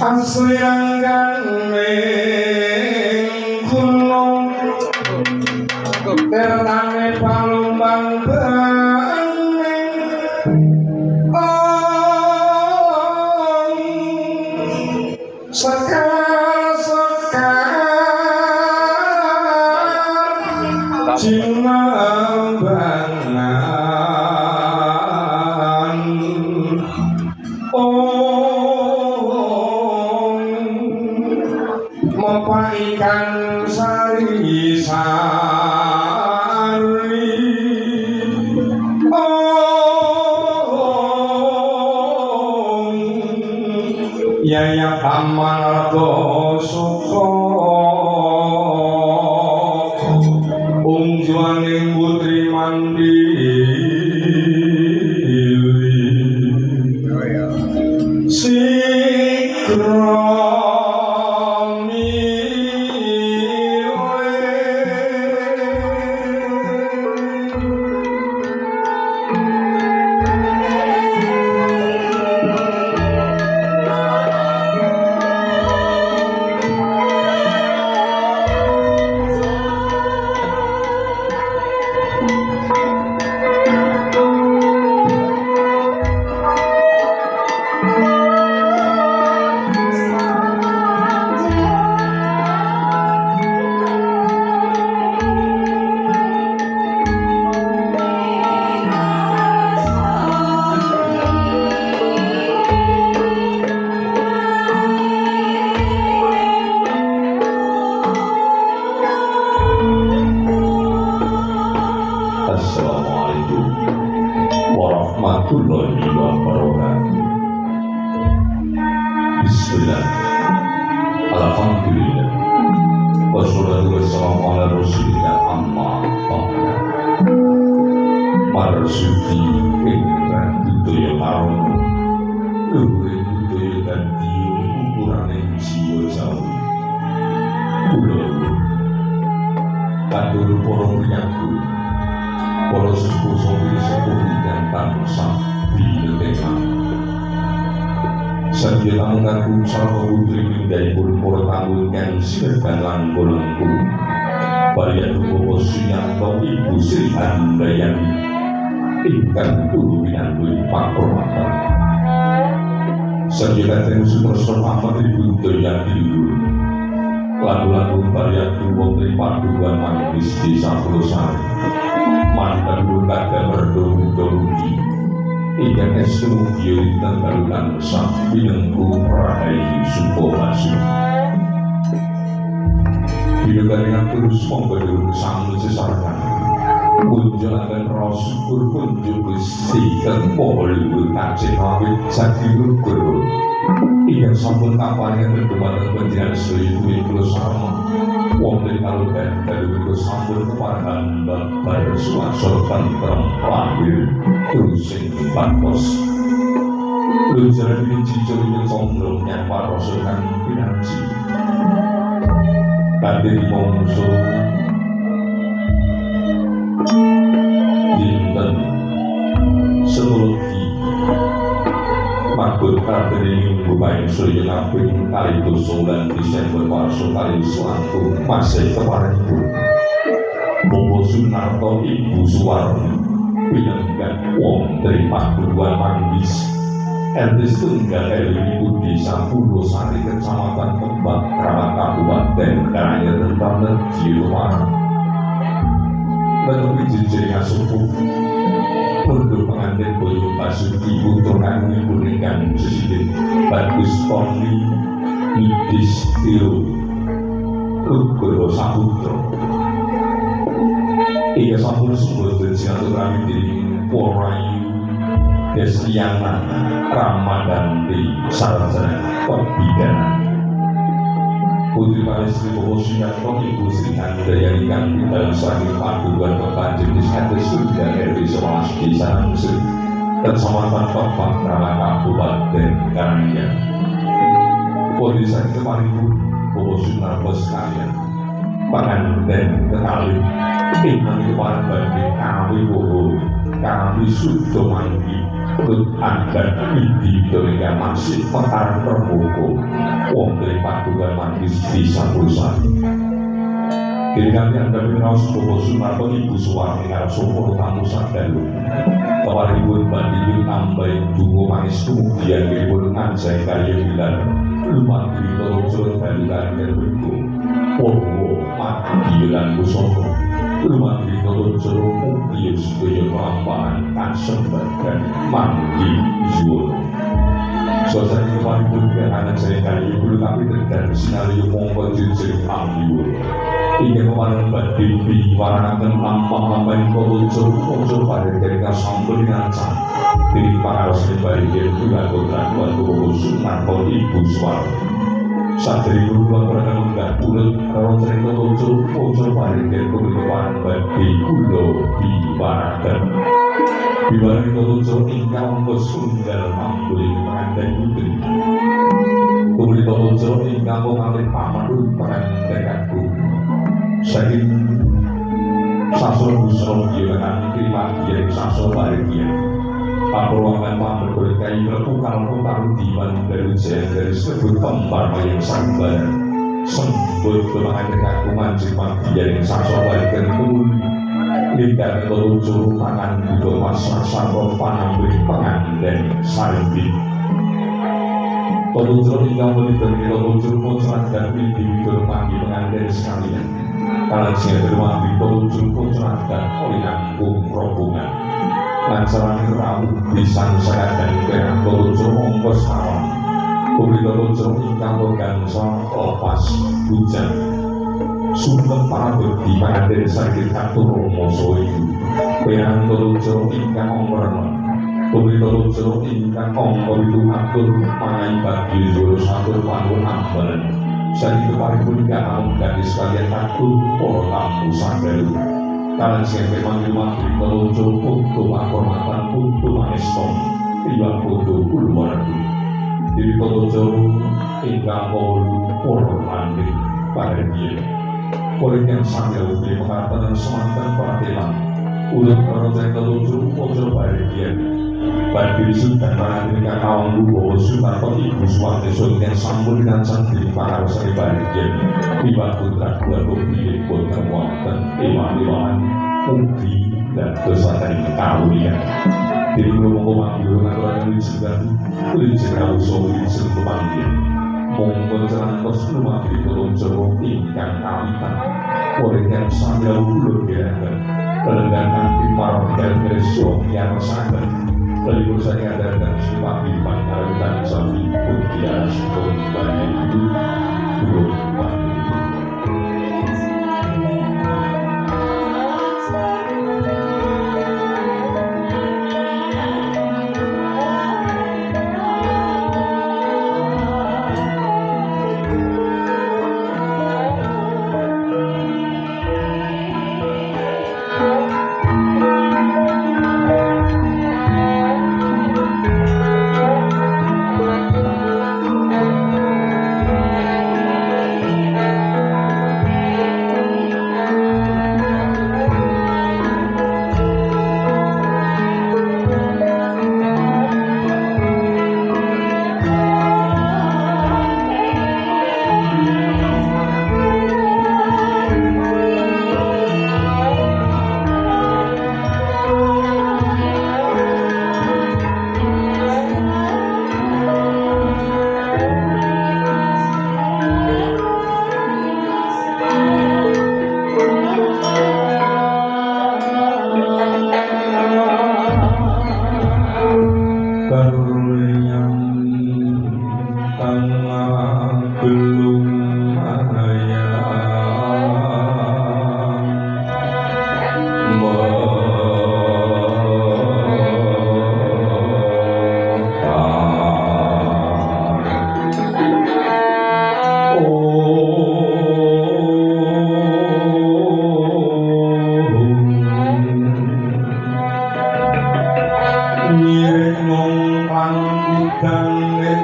Aslianggane gunung tertane palumbang bening sekar cinambangan mopa ikan sari sari yaya pamarga suka ungjuaning putri mandiri sikro Assalamualaikum warahmatullahi wabarakatuh. Bismillah. Alhamdulillah. Wassalatu wassalamu ala rasulillah amma ba'da. Marsuki ingkang budaya marono. Luhur budaya dan dio ukurane jiwa jawi. Kula kadur para penyaku para sepuh sepuh dan bangsa di tengah. Sadya tamu ngaku sarwa putri mindai pun para tamu yang sirkan langkulangku. Barian Bobo Suyanto Ibu Sri Handayani ingkang tulu winantu pakormatan. Sadya kateng sutrasana Ahmad Ibu Doyan Tidur. Lagu-lagu barian wong paduan manis di Sapulosari. Mantan berkata berdong-donggi ikan estu mugi tenggalukan sang binengku perahi supo masuk bila dengan terus membedur sang sesarkan kunjungan rasul kunjung besi dan pohon kacik awit sakti lukur ikan sampun kapalnya berdematan penjiran selidui pulau sama wong dari kaludan dari itu sampun kepadan babar suasana tentrem lahir terusing pantos lunjaran biji jodinya sombrong yang parosokan pinanci tadi mongso dinten setuluki makbul karbeni bubain surya naping kali tusulan Desember warso kali suatu masih kepada ibu Bobo Sunarto Ibu Suwarni pinanggan wong dari Paduan Manggis RT Tunggal RW Desa Purwosari Kecamatan Kembang Kramat Kabupaten Karanganyar Tentang Jiluar menuju jenjang suku untuk pengantin Boyo Basuki Putra Kami Kuningan Sesidin Bagus Poli Idis Tio Lugoro Saputra Iya Sampul Sumber dan Silaturahmi diri Porayu Destiana Ramadan di Sarjana Pembidana Putri Palestri Bobo Suyanto Ibu Sri Handayani Kanti dalam Sari Paduan Kepanjen di Sekolah Surga RW 11 di Sarangsi Kecamatan Kepang Kramat Kabupaten Karanganyar. Putri Sari Kepanipun Bobo Sunarto sekalian panganten ketali ingkang kepareng badhe kami Bobo kami Sudo Manggi Tut adat individu yang masih petang terbuku wong dari padukan magis di Sabusan jadi kami anda mengenal sebuah Sunarto Ibu Suwarni Narasumur Tamu Sadalu kewaribun bandingin ambai dungu manis kemudian ribun anjay karya bilan lumat diri tolong balukan dan berku Powo mati bilan kusoto lumat diri tolong mukius kaya kelampahan kasembagan mandi zuul suasana kemarin pun ke anak saya kaya bulu tapi terjadi sinario mongkol jinsir ambiul ingin memandang badimbi waranakan lampang-lampang kocor pada ketika sambal ngancam diri para rasanya baik yang juga kontrak buat Sunarto Ibu Suwarni sadari berubah pada menggak bulat kalau cerita kocor pada ketika kebetulan badi kulo di barakan di balik kocor ingkang kesundal mambuli pengantin putri kemudian kocor ingkang mengalih pamanun pengantin aku saking sasro busro gilangan terima dia sasro bahagia paperwangan pamer berkai berpukal-pukal diwan dari dari sebut kembar mayang sambar sembut kemangan aku mancing dia yang sasro bahagia kemuli lidah telur tangan juga masak sasro panambri pengantin sarbi telur hingga meliberi telur muncrat dan individu pagi pengantin sekalian kalau saya berumah di telur muncrat dan olinanggung rombongan lancaran rawu pisang serat dan kerang telur ongkos awam kubri telur hingga bergansa lepas hujan sumber para bukti pengantin sakit atur romoso itu kerang telur hingga ongkoran kubri telur hingga ongkor itu atur mangai bagi jurus atur panun ambalan saat itu paling punika namun gadis kalian atur poro tamu sadalu kalian siapa memang di telur untuk akormatan untuk maestom tiba untuk uluwardu diri telur hingga poro mandi pada dia poin yang sambil di pengatakan semantan perhatian udah perhatian telur pojol pada dia bagi sudah mengakhirkan awang lubo Sunarto Ibu Suwarni yang sambul dengan santri para rasanya bahagia tiba putra dua bukti pun terwonten ewan-ewan mungkin dan kesadaran kawian jadi belum mengambil aturan juga segera usul disebut panggil mongkol jalan kos rumah di telur jeruk ingkang kawitan oleh yang sambil ulur diangkat pelenggangan pimpar dan resyo yang sadar dari perusahaan ada dan sifat di pangkalan sapi pun tidak sebut banyak itu belum banyak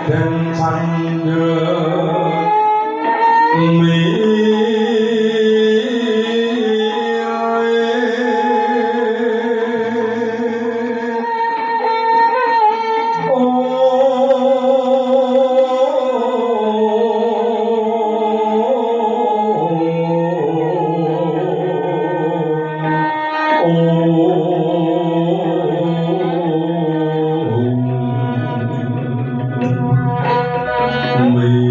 dan sang Wih